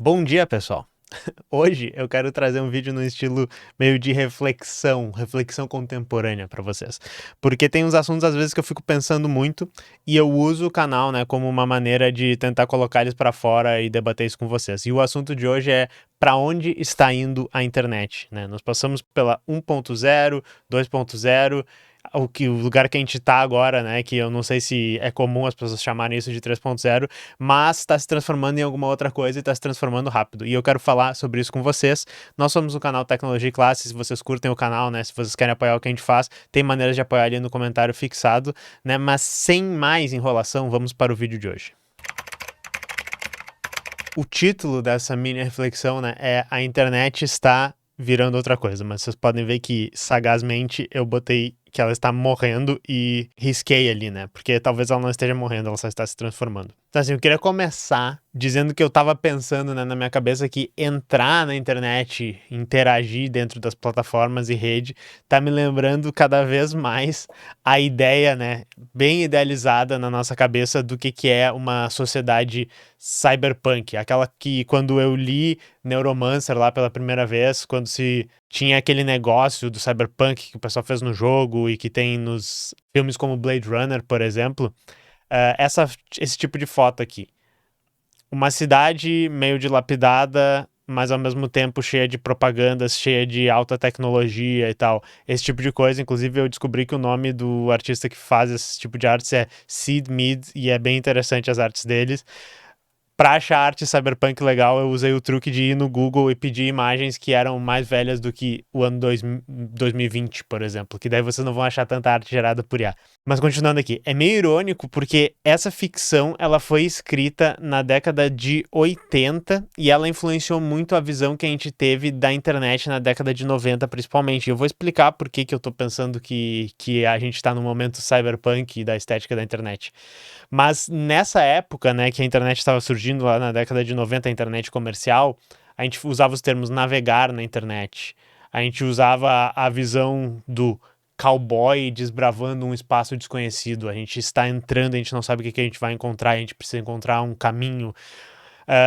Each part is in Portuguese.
Bom dia, pessoal. Hoje eu quero trazer um vídeo no estilo meio de reflexão contemporânea para vocês. Porque tem uns assuntos às vezes que eu fico pensando muito e eu uso o canal, né, como uma maneira de tentar colocar eles para fora e debater isso com vocês. E o assunto de hoje é para onde está indo a internet, né? Nós passamos pela 1.0, 2.0, o lugar que a gente tá agora, né, que eu não sei se é comum as pessoas chamarem isso de 3.0, mas está se transformando em alguma outra coisa e está se transformando rápido. E eu quero falar sobre isso com vocês. Nós somos o canal Tecnologia e Classe. Se vocês curtem o canal, né, se vocês querem apoiar o que a gente faz, tem maneiras de apoiar ali no comentário fixado, né? Mas sem mais enrolação, vamos para o vídeo de hoje. O título dessa mini reflexão, né, é A Internet está virando outra coisa, mas vocês podem ver que sagazmente eu botei que ela está morrendo e risquei ali, né? Porque talvez ela não esteja morrendo, ela só está se transformando. Então, assim, eu queria começar dizendo que eu tava pensando, né, na minha cabeça que entrar na internet, interagir dentro das plataformas e rede, tá me lembrando cada vez mais a ideia, né, bem idealizada na nossa cabeça do que é uma sociedade cyberpunk. Aquela que, quando eu li Neuromancer lá pela primeira vez, quando se tinha aquele negócio do cyberpunk que o pessoal fez no jogo e que tem nos filmes como Blade Runner, por exemplo, esse tipo de foto aqui. Uma cidade meio dilapidada, mas ao mesmo tempo cheia de propagandas, cheia de alta tecnologia e tal. Esse tipo de coisa. Inclusive, eu descobri que o nome do artista que faz esse tipo de artes é Sid Mead, e é bem interessante as artes deles. Pra achar arte cyberpunk legal, eu usei o truque de ir no Google e pedir imagens que eram mais velhas do que o ano 2020, por exemplo, que daí vocês não vão achar tanta arte gerada por IA. Mas continuando aqui, é meio irônico porque essa ficção, ela foi escrita na década de 80 e ela influenciou muito a visão que a gente teve da internet na década de 90, principalmente. Eu vou explicar por que eu tô pensando que a gente tá no momento cyberpunk da estética da internet. Mas nessa época, né, que a internet estava surgindo lá na década de 90, a internet comercial, a gente usava os termos navegar na internet. A gente usava a visão do cowboy desbravando um espaço desconhecido. A gente está entrando, a gente não sabe o que a gente vai encontrar, a gente precisa encontrar um caminho.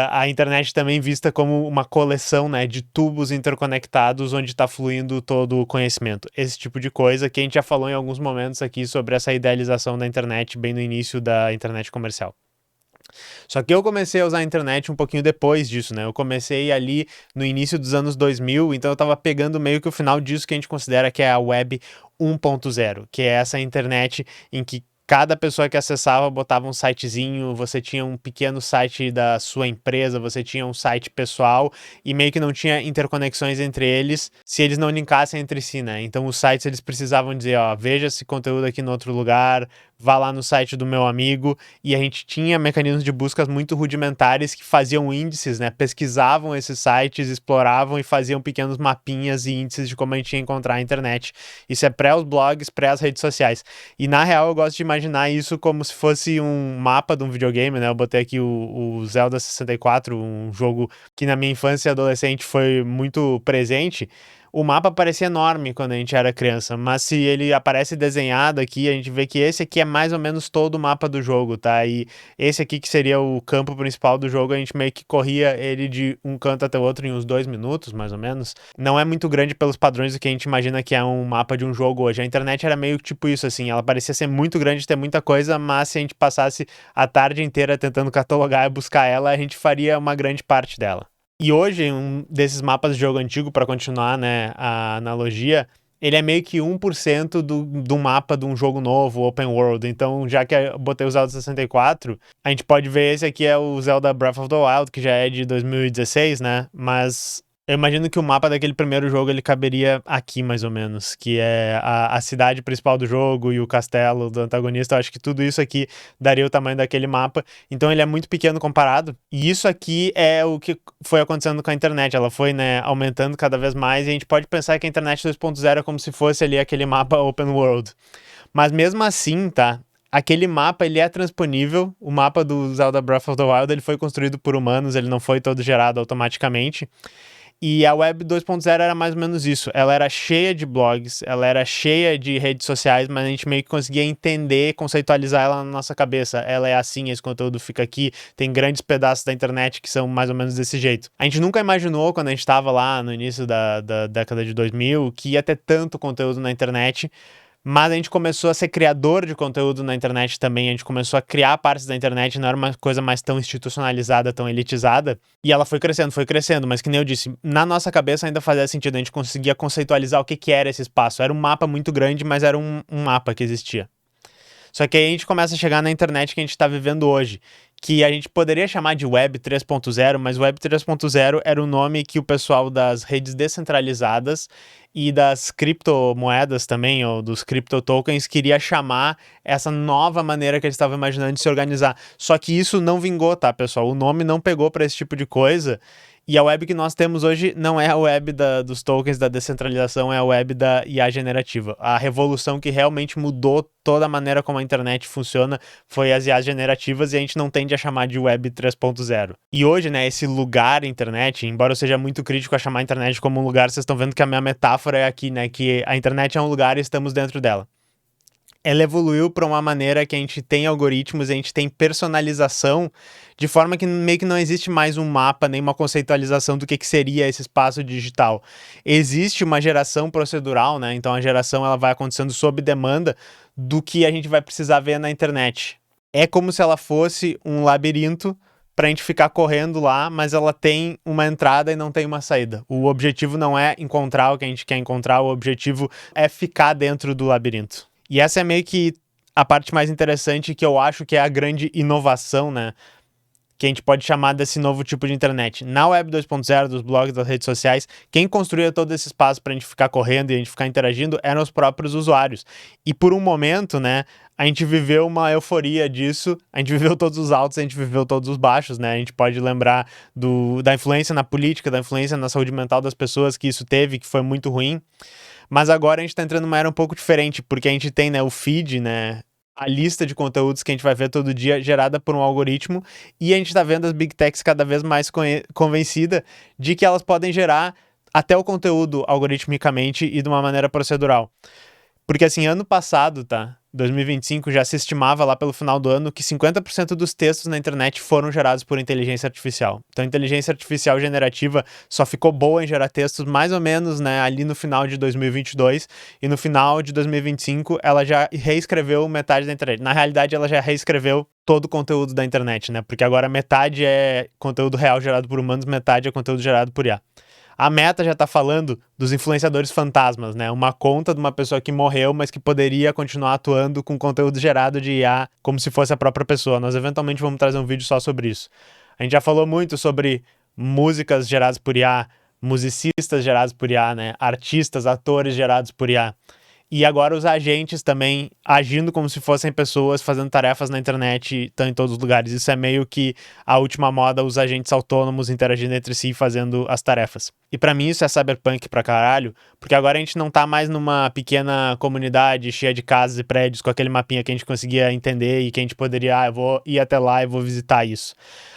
A internet também vista como uma coleção, né, de tubos interconectados onde está fluindo todo o conhecimento. Esse tipo de coisa que a gente já falou em alguns momentos aqui sobre essa idealização da internet bem no início da internet comercial. Só que eu comecei a usar a internet um pouquinho depois disso, né? Eu comecei ali no início dos anos 2000, então eu tava pegando meio que o final disso que a gente considera que é a web 1.0, que é essa internet em que cada pessoa que acessava botava um sitezinho, você tinha um pequeno site da sua empresa, você tinha um site pessoal e meio que não tinha interconexões entre eles se eles não linkassem entre si, né? Então os sites eles precisavam dizer, ó, veja esse conteúdo aqui no outro lugar, vá lá no site do meu amigo, e a gente tinha mecanismos de buscas muito rudimentares que faziam índices, né? Pesquisavam esses sites, exploravam e faziam pequenos mapinhas e índices de como a gente ia encontrar a internet. Isso é pré os blogs, pré as redes sociais. E na real eu gosto de imaginar isso como se fosse um mapa de um videogame, né? Eu botei aqui o Zelda 64, um jogo que na minha infância e adolescente foi muito presente. O mapa parecia enorme quando a gente era criança, mas se ele aparece desenhado aqui, a gente vê que esse aqui é mais ou menos todo o mapa do jogo, tá? E esse aqui que seria o campo principal do jogo, a gente meio que corria ele de um canto até o outro em uns 2 minutos, mais ou menos. Não é muito grande pelos padrões do que a gente imagina que é um mapa de um jogo hoje. A internet era meio tipo isso, assim, ela parecia ser muito grande, ter muita coisa, mas se a gente passasse a tarde inteira tentando catalogar e buscar ela, a gente faria uma grande parte dela. E hoje, um desses mapas de jogo antigo, para continuar, né, a analogia, ele é meio que 1% do mapa de um jogo novo, open world. Então, já que eu botei o Zelda 64, a gente pode ver esse aqui é o Zelda Breath of the Wild, que já é de 2016, né? Mas eu imagino que o mapa daquele primeiro jogo ele caberia aqui, mais ou menos, que é a cidade principal do jogo e o castelo do antagonista. Eu acho que tudo isso aqui daria o tamanho daquele mapa. Então ele é muito pequeno comparado. E isso aqui é o que foi acontecendo com a internet. Ela foi, né, aumentando cada vez mais. E a gente pode pensar que a internet 2.0 é como se fosse ali aquele mapa open world. Mas mesmo assim, tá? Aquele mapa, ele é transponível. O mapa do Zelda Breath of the Wild, ele foi construído por humanos, ele não foi todo gerado automaticamente. E a Web 2.0 era mais ou menos isso. Ela era cheia de blogs, ela era cheia de redes sociais, mas a gente meio que conseguia entender, conceitualizar ela na nossa cabeça. Ela é assim, esse conteúdo fica aqui, tem grandes pedaços da internet que são mais ou menos desse jeito. A gente nunca imaginou, quando a gente estava lá no início da década de 2000, que ia ter tanto conteúdo na internet. Mas a gente começou a ser criador de conteúdo na internet também, a gente começou a criar partes da internet, não era uma coisa mais tão institucionalizada, tão elitizada, e ela foi crescendo, mas que nem eu disse, na nossa cabeça ainda fazia sentido, a gente conseguia conceitualizar o que era esse espaço, era um mapa muito grande, mas era um mapa que existia. Só que aí a gente começa a chegar na internet que a gente está vivendo hoje, que a gente poderia chamar de Web 3.0, mas Web 3.0 era o nome que o pessoal das redes descentralizadas e das criptomoedas também, ou dos crypto tokens, queria chamar essa nova maneira que eles estavam imaginando de se organizar. Só que isso não vingou, tá, pessoal? O nome não pegou para esse tipo de coisa. E a web que nós temos hoje não é a web dos tokens da descentralização, é a web da IA generativa. A revolução que realmente mudou toda a maneira como a internet funciona foi as IAs generativas e a gente não tende a chamar de web 3.0. E hoje, né, esse lugar internet, embora eu seja muito crítico a chamar a internet como um lugar, vocês estão vendo que a minha metáfora é aqui, né, que a internet é um lugar e estamos dentro dela. Ela evoluiu para uma maneira que a gente tem algoritmos, a gente tem personalização, de forma que meio que não existe mais um mapa, nem uma conceitualização do que seria esse espaço digital. Existe uma geração procedural, né? Então a geração ela vai acontecendo sob demanda do que a gente vai precisar ver na internet. É como se ela fosse um labirinto para a gente ficar correndo lá, mas ela tem uma entrada e não tem uma saída. O objetivo não é encontrar o que a gente quer encontrar, o objetivo é ficar dentro do labirinto. E essa é meio que a parte mais interessante, que eu acho que é a grande inovação, né? Que a gente pode chamar desse novo tipo de internet. Na Web 2.0, dos blogs, das redes sociais, quem construía todo esse espaço para a gente ficar correndo e a gente ficar interagindo eram os próprios usuários. E por um momento, né, a gente viveu uma euforia disso, a gente viveu todos os altos, a gente viveu todos os baixos, né? A gente pode lembrar da influência na política, da influência na saúde mental das pessoas que isso teve, que foi muito ruim. Mas agora a gente tá entrando numa era um pouco diferente, porque a gente tem, né, o feed, né, a lista de conteúdos que a gente vai ver todo dia gerada por um algoritmo, e a gente tá vendo as Big Techs cada vez mais convencida de que elas podem gerar até o conteúdo algoritmicamente e de uma maneira procedural. Porque assim, ano passado, tá? 2025 já se estimava lá pelo final do ano que 50% dos textos na internet foram gerados por inteligência artificial. Então a inteligência artificial generativa só ficou boa em gerar textos mais ou menos, né, ali no final de 2022, e no final de 2025 ela já reescreveu metade da internet. Na realidade ela já reescreveu todo o conteúdo da internet, né? Porque agora metade é conteúdo real gerado por humanos, metade é conteúdo gerado por IA. A Meta já tá falando dos influenciadores fantasmas, né? Uma conta de uma pessoa que morreu, mas que poderia continuar atuando com conteúdo gerado de IA como se fosse a própria pessoa. Nós eventualmente vamos trazer um vídeo só sobre isso. A gente já falou muito sobre músicas geradas por IA, musicistas gerados por IA, né? Artistas, atores gerados por IA. E agora os agentes também agindo como se fossem pessoas, fazendo tarefas na internet, estão em todos os lugares. Isso é meio que a última moda, os agentes autônomos interagindo entre si e fazendo as tarefas. E pra mim isso é cyberpunk pra caralho, porque agora a gente não tá mais numa pequena comunidade cheia de casas e prédios com aquele mapinha que a gente conseguia entender e que a gente poderia, eu vou ir até lá e vou visitar isso.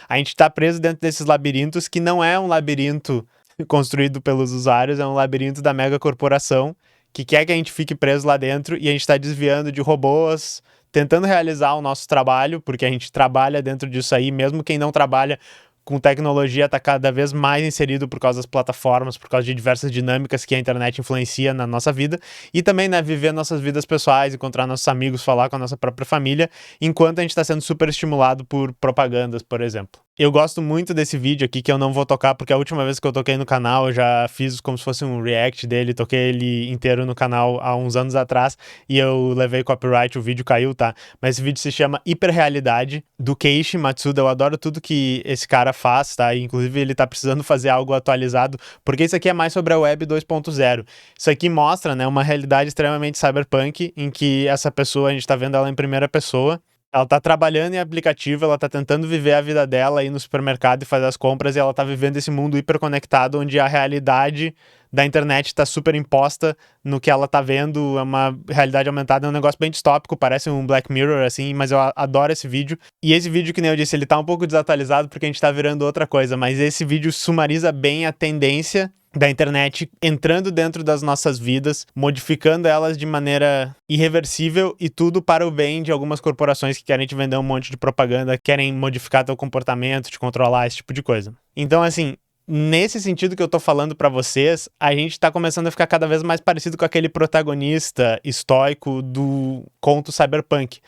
A gente tá preso dentro desses labirintos, que não é um labirinto construído pelos usuários, é um labirinto da mega corporação, que quer que a gente fique preso lá dentro, e a gente está desviando de robôs, tentando realizar o nosso trabalho, porque a gente trabalha dentro disso aí, mesmo quem não trabalha com tecnologia está cada vez mais inserido por causa das plataformas, por causa de diversas dinâmicas que a internet influencia na nossa vida, e também, né, viver nossas vidas pessoais, encontrar nossos amigos, falar com a nossa própria família, enquanto a gente está sendo super estimulado por propagandas, por exemplo. Eu gosto muito desse vídeo aqui, que eu não vou tocar, porque a última vez que eu toquei no canal, eu já fiz como se fosse um react dele, toquei ele inteiro no canal há uns anos atrás, e eu levei copyright, o vídeo caiu, tá? Mas esse vídeo se chama Hiperrealidade, do Keiichi Matsuda. Eu adoro tudo que esse cara faz, tá? E, inclusive ele tá precisando fazer algo atualizado, porque isso aqui é mais sobre a Web 2.0. Isso aqui mostra, né, uma realidade extremamente cyberpunk, em que essa pessoa, a gente tá vendo ela em primeira pessoa, Ela tá trabalhando em aplicativo, ela tá tentando viver a vida dela, ir no supermercado e fazer as compras, e ela tá vivendo esse mundo hiperconectado, onde a realidade da internet tá super imposta no que ela tá vendo, é uma realidade aumentada, é um negócio bem distópico, parece um Black Mirror, assim, mas eu adoro esse vídeo. E esse vídeo, que nem eu disse, ele tá um pouco desatualizado porque a gente tá virando outra coisa, mas esse vídeo sumariza bem a tendência da internet entrando dentro das nossas vidas, modificando elas de maneira irreversível, e tudo para o bem de algumas corporações que querem te vender um monte de propaganda, querem modificar teu comportamento, te controlar, esse tipo de coisa. Então, assim, nesse sentido que eu tô falando pra vocês, a gente tá começando a ficar cada vez mais parecido com aquele protagonista estoico do conto Cyberpunk.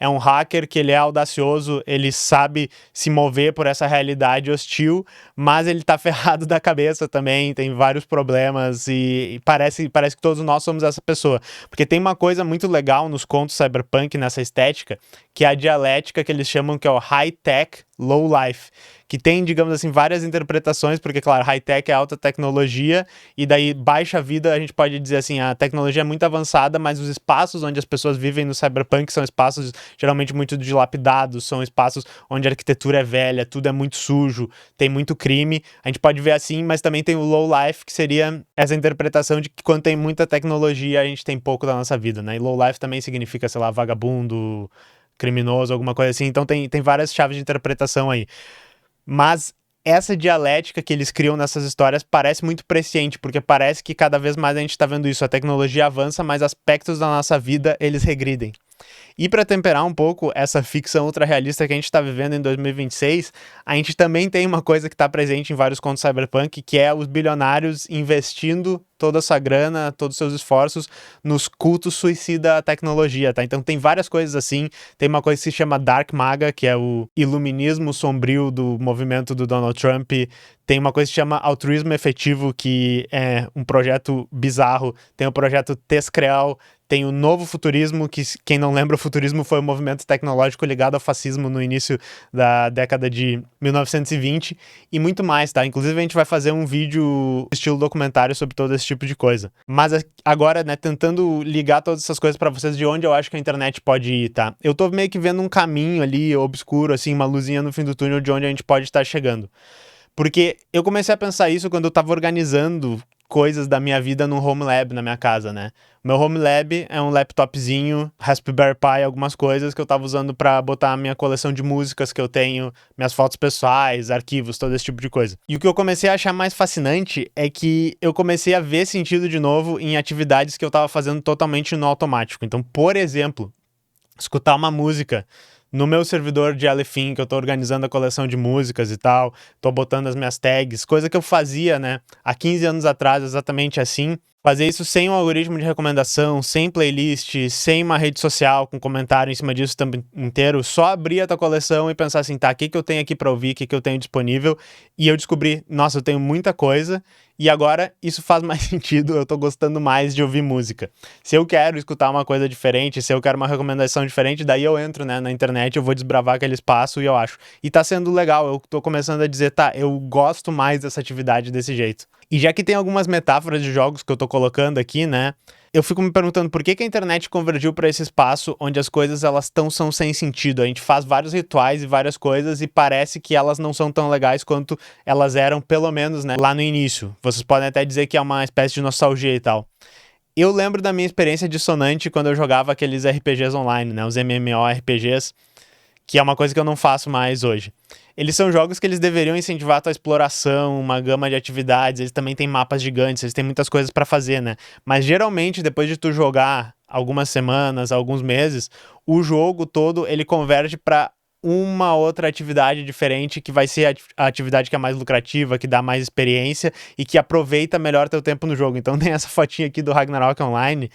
É um hacker que ele é audacioso, ele sabe se mover por essa realidade hostil, mas ele tá ferrado da cabeça também, tem vários problemas, e parece que todos nós somos essa pessoa. Porque tem uma coisa muito legal nos contos Cyberpunk, nessa estética, que é a dialética que eles chamam, que é o high-tech, low-life, que tem, digamos assim, várias interpretações, porque, claro, high-tech é alta tecnologia, e daí baixa vida, a gente pode dizer assim, a tecnologia é muito avançada, mas os espaços onde as pessoas vivem no Cyberpunk são espaços geralmente muito dilapidados, são espaços onde a arquitetura é velha, tudo é muito sujo, tem muito crime. A gente pode ver assim, mas também tem o low-life, que seria essa interpretação de que quando tem muita tecnologia, a gente tem pouco da nossa vida, né? E low-life também significa, sei lá, vagabundo, criminoso, alguma coisa assim. Então tem várias chaves de interpretação aí. Mas essa dialética que eles criam nessas histórias parece muito presciente, porque parece que cada vez mais a gente tá vendo isso. A tecnologia avança, mas aspectos da nossa vida, eles regridem. E para temperar um pouco essa ficção ultra-realista que a gente está vivendo em 2026, a gente também tem uma coisa que está presente em vários contos cyberpunk, que é os bilionários investindo toda a sua grana, todos os seus esforços nos cultos suicida à tecnologia, tá? Então tem várias coisas assim, tem uma coisa que se chama Dark Maga, que é o iluminismo sombrio do movimento do Donald Trump, tem uma coisa que se chama altruísmo efetivo, que é um projeto bizarro, tem o projeto Tescreal, tem o novo futurismo, que quem não lembra, o futurismo foi um movimento tecnológico ligado ao fascismo no início da década de 1920, e muito mais, tá? Inclusive a gente vai fazer um vídeo estilo documentário sobre todo esse tipo de coisa. Mas agora, né, tentando ligar todas essas coisas pra vocês de onde eu acho que a internet pode ir, tá? Eu tô meio que vendo um caminho ali obscuro, assim, uma luzinha no fim do túnel de onde a gente pode estar chegando. Porque eu comecei a pensar isso quando eu tava organizando coisas da minha vida no Home Lab na minha casa, né? Meu Home Lab é um laptopzinho, Raspberry Pi, algumas coisas que eu tava usando pra botar a minha coleção de músicas que eu tenho, minhas fotos pessoais, arquivos, todo esse tipo de coisa. E o que eu comecei a achar mais fascinante é que eu comecei a ver sentido de novo em atividades que eu tava fazendo totalmente no automático. Então, por exemplo, escutar uma música no meu servidor de Alephin, que eu tô organizando a coleção de músicas e tal, tô botando as minhas tags, coisa que eu fazia, né, há 15 anos atrás, exatamente assim. Fazer isso sem um algoritmo de recomendação, sem playlist, sem uma rede social com comentário em cima disso o tempo inteiro, só abrir a tua coleção e pensar assim, tá, o que eu tenho aqui pra ouvir, o que eu tenho disponível, e eu descobri, nossa, eu tenho muita coisa, e agora isso faz mais sentido, eu tô gostando mais de ouvir música. Se eu quero escutar uma coisa diferente, se eu quero uma recomendação diferente, daí eu entro, né, na internet, eu vou desbravar aquele espaço e eu acho. E tá sendo legal, eu tô começando a dizer, tá, eu gosto mais dessa atividade desse jeito. E já que tem algumas metáforas de jogos que eu tô colocando aqui, né, eu fico me perguntando por que a internet convergiu para esse espaço onde as coisas elas são sem sentido. A gente faz vários rituais e várias coisas e parece que elas não são tão legais quanto elas eram, pelo menos, né, lá no início. Vocês podem até dizer que é uma espécie de nostalgia e tal. Eu lembro da minha experiência dissonante quando eu jogava aqueles RPGs online, né, os MMORPGs, que é uma coisa que eu não faço mais hoje. Eles são jogos que eles deveriam incentivar a tua exploração, uma gama de atividades, eles também têm mapas gigantes, eles têm muitas coisas pra fazer, né? Mas geralmente, depois de tu jogar algumas semanas, alguns meses, o jogo todo, ele converge pra uma outra atividade diferente, que vai ser a atividade que é mais lucrativa, que dá mais experiência e que aproveita melhor teu tempo no jogo. Então tem essa fotinha aqui do Ragnarok Online,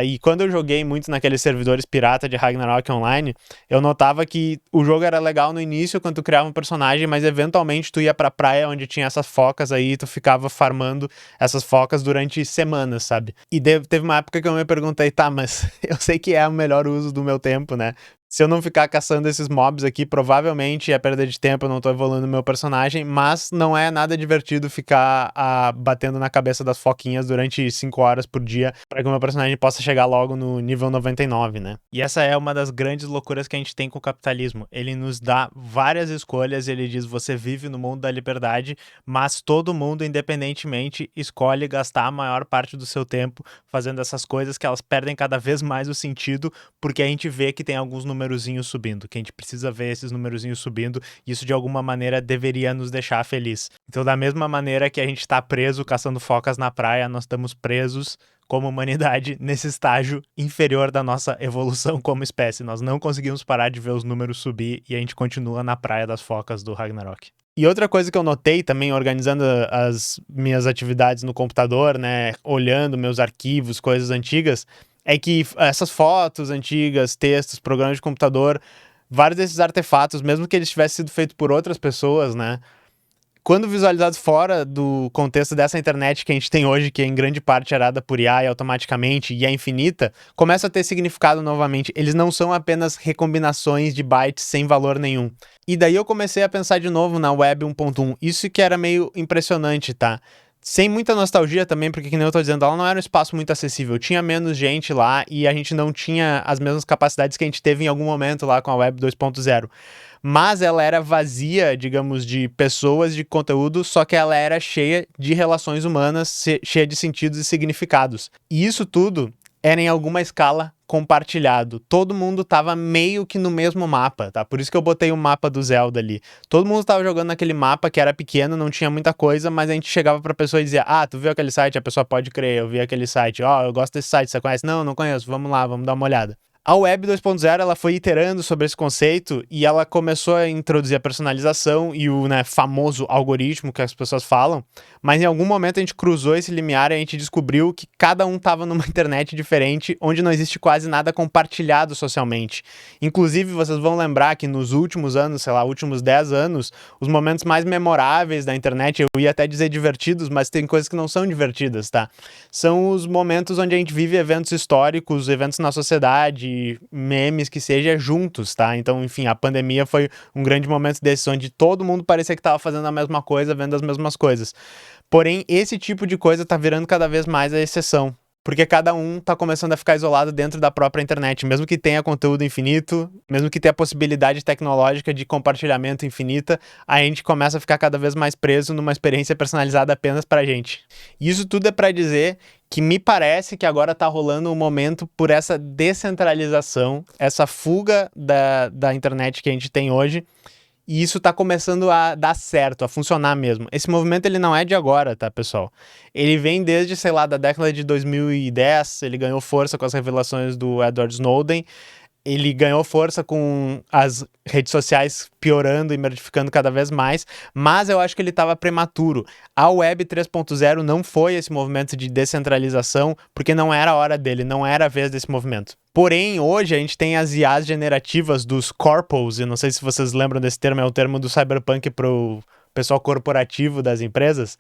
e quando eu joguei muito naqueles servidores pirata de Ragnarok Online, eu notava que o jogo era legal no início, quando tu criava um personagem, mas eventualmente tu ia pra praia onde tinha essas focas aí, e tu ficava farmando essas focas durante semanas, sabe? E teve uma época que eu me perguntei, tá, mas eu sei que é o melhor uso do meu tempo, né? Se eu não ficar caçando esses mobs aqui, provavelmente é perda de tempo, eu não tô evoluindo meu personagem, mas não é nada divertido ficar batendo na cabeça das foquinhas durante 5 horas por dia para que o meu personagem possa chegar logo no nível 99, né? E essa é uma das grandes loucuras que a gente tem com o capitalismo. Ele nos dá várias escolhas, ele diz, você vive no mundo da liberdade, mas todo mundo, independentemente, escolhe gastar a maior parte do seu tempo fazendo essas coisas que elas perdem cada vez mais o sentido, porque a gente vê que tem alguns numerozinhos subindo, que a gente precisa ver esses numerozinhos subindo, e isso de alguma maneira deveria nos deixar feliz. Então, da mesma maneira que a gente tá preso caçando focas na praia, nós estamos presos como humanidade nesse estágio inferior da nossa evolução como espécie. Nós não conseguimos parar de ver os números subir e a gente continua na praia das focas do Ragnarok. E outra coisa que eu notei também, organizando as minhas atividades no computador, né, olhando meus arquivos, coisas antigas, é que essas fotos antigas, textos, programas de computador, vários desses artefatos, mesmo que eles tivessem sido feitos por outras pessoas, né, quando visualizados fora do contexto dessa internet que a gente tem hoje, que é em grande parte gerada por IA e automaticamente e é infinita, começa a ter significado novamente. Eles não são apenas recombinações de bytes sem valor nenhum. E daí eu comecei a pensar de novo na Web 1.1. Isso que era meio impressionante, tá? Sem muita nostalgia também, porque, que nem eu tô dizendo, ela não era um espaço muito acessível. Tinha menos gente lá e a gente não tinha as mesmas capacidades que a gente teve em algum momento lá com a Web 2.0. Mas ela era vazia, digamos, de pessoas, de conteúdo, só que ela era cheia de relações humanas, cheia de sentidos e significados. E isso tudo era em alguma escala compartilhado. Todo mundo tava meio que no mesmo mapa, tá? Por isso que eu botei o mapa do Zelda ali. Todo mundo tava jogando naquele mapa que era pequeno, não tinha muita coisa, mas a gente chegava pra pessoa e dizia, ah, tu viu aquele site? A pessoa pode crer, eu vi aquele site. Ó, eu gosto desse site, você conhece? Não, não conheço, vamos lá, vamos dar uma olhada. A Web 2.0 ela foi iterando sobre esse conceito e ela começou a introduzir a personalização e o, né, famoso algoritmo que as pessoas falam, mas em algum momento a gente cruzou esse limiar e a gente descobriu que cada um estava numa internet diferente, onde não existe quase nada compartilhado socialmente. Inclusive, vocês vão lembrar que nos últimos anos, sei lá, últimos 10 anos, os momentos mais memoráveis da internet, eu ia até dizer divertidos, mas tem coisas que não são divertidas, tá? São os momentos onde a gente vive eventos históricos, eventos na sociedade, memes que seja juntos, tá? Então, enfim, a pandemia foi um grande momento desses, onde todo mundo parecia que estava fazendo a mesma coisa, vendo as mesmas coisas. Porém, esse tipo de coisa tá virando cada vez mais a exceção. Porque cada um tá começando a ficar isolado dentro da própria internet. Mesmo que tenha conteúdo infinito, mesmo que tenha a possibilidade tecnológica de compartilhamento infinita, a gente começa a ficar cada vez mais preso numa experiência personalizada apenas pra gente. E isso tudo é pra dizer que me parece que agora tá rolando um momento por essa descentralização, essa fuga da internet que a gente tem hoje. E isso tá começando a dar certo, a funcionar mesmo. Esse movimento, ele não é de agora, tá, pessoal? Ele vem desde, sei lá, da década de 2010, ele ganhou força com as revelações do Edward Snowden, ele ganhou força com as redes sociais piorando e modificando cada vez mais, mas eu acho que ele estava prematuro. A Web 3.0 não foi esse movimento de descentralização, porque não era a hora dele, não era a vez desse movimento. Porém, hoje a gente tem as IAs generativas dos corpos, eu não sei se vocês lembram desse termo, é o termo do cyberpunk pro pessoal corporativo das empresas.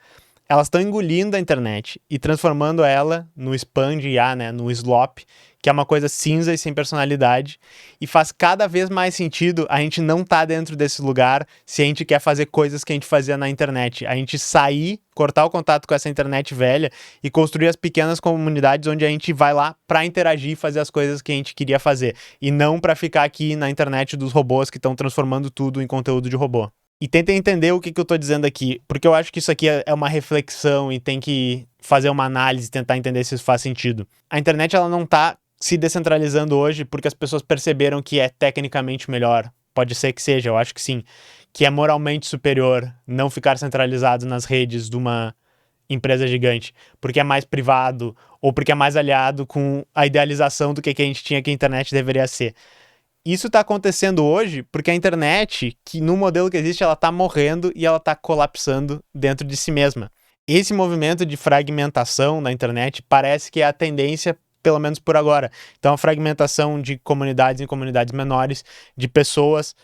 Elas estão engolindo a internet e transformando ela no spam de IA, né, no slop, que é uma coisa cinza e sem personalidade, e faz cada vez mais sentido a gente não estar dentro desse lugar se a gente quer fazer coisas que a gente fazia na internet. A gente sair, cortar o contato com essa internet velha e construir as pequenas comunidades onde a gente vai lá para interagir e fazer as coisas que a gente queria fazer, e não para ficar aqui na internet dos robôs que estão transformando tudo em conteúdo de robô. E tentem entender o que eu tô dizendo aqui, porque eu acho que isso aqui é uma reflexão e tem que fazer uma análise, tentar entender se isso faz sentido. A internet, ela não tá se descentralizando hoje porque as pessoas perceberam que é tecnicamente melhor. Pode ser que seja, eu acho que sim. Que é moralmente superior não ficar centralizado nas redes de uma empresa gigante, porque é mais privado ou porque é mais aliado com a idealização do que a gente tinha que a internet deveria ser. Isso está acontecendo hoje porque a internet, que no modelo que existe, ela está morrendo e ela está colapsando dentro de si mesma. Esse movimento de fragmentação na internet parece que é a tendência, pelo menos por agora. Então, a fragmentação de comunidades em comunidades menores, de pessoas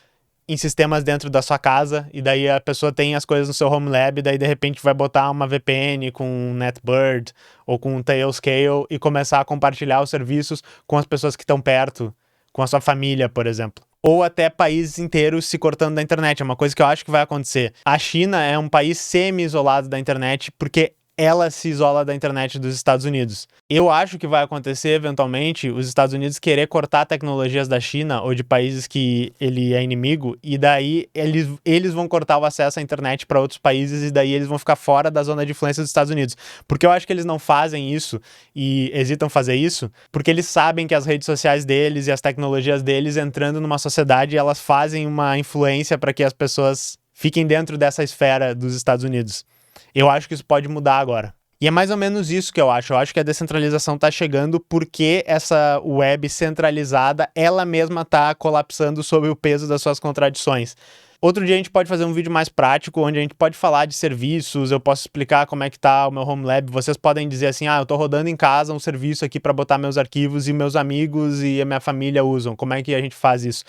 em sistemas dentro da sua casa, e daí a pessoa tem as coisas no seu home lab, e daí de repente vai botar uma VPN com um NetBird ou com um Tailscale e começar a compartilhar os serviços com as pessoas que estão perto, com a sua família, por exemplo. Ou até países inteiros se cortando da internet. É uma coisa que eu acho que vai acontecer. A China é um país semi-isolado da internet porque ela se isola da internet dos Estados Unidos. Eu acho que vai acontecer, eventualmente, os Estados Unidos querer cortar tecnologias da China ou de países que ele é inimigo, e daí eles vão cortar o acesso à internet para outros países, e daí eles vão ficar fora da zona de influência dos Estados Unidos. Porque eu acho que eles não fazem isso e hesitam fazer isso, porque eles sabem que as redes sociais deles e as tecnologias deles, entrando numa sociedade, elas fazem uma influência para que as pessoas fiquem dentro dessa esfera dos Estados Unidos. Eu acho que isso pode mudar agora. E é mais ou menos isso que eu acho. Eu acho que a descentralização está chegando porque essa web centralizada, ela mesma está colapsando sob o peso das suas contradições. Outro dia a gente pode fazer um vídeo mais prático, onde a gente pode falar de serviços, eu posso explicar como é que tá o meu home lab, vocês podem dizer assim, eu tô rodando em casa um serviço aqui para botar meus arquivos e meus amigos e a minha família usam, como é que a gente faz isso?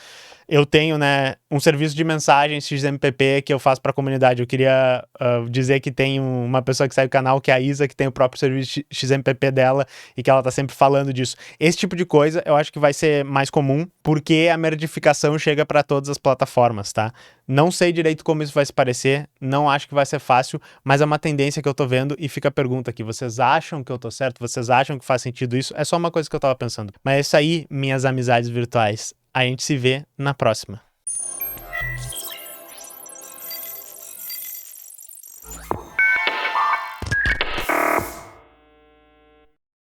Eu tenho, né, um serviço de mensagens XMPP que eu faço para a comunidade. Eu queria dizer que tem uma pessoa que segue o canal, que é a Isa, que tem o próprio serviço XMPP dela e que ela tá sempre falando disso. Esse tipo de coisa eu acho que vai ser mais comum porque a merdificação chega para todas as plataformas, tá? Não sei direito como isso vai se parecer, não acho que vai ser fácil, mas é uma tendência que eu tô vendo e fica a pergunta aqui. Vocês acham que eu tô certo? Vocês acham que faz sentido isso? É só uma coisa que eu tava pensando. Mas é isso aí, minhas amizades virtuais. A gente se vê na próxima.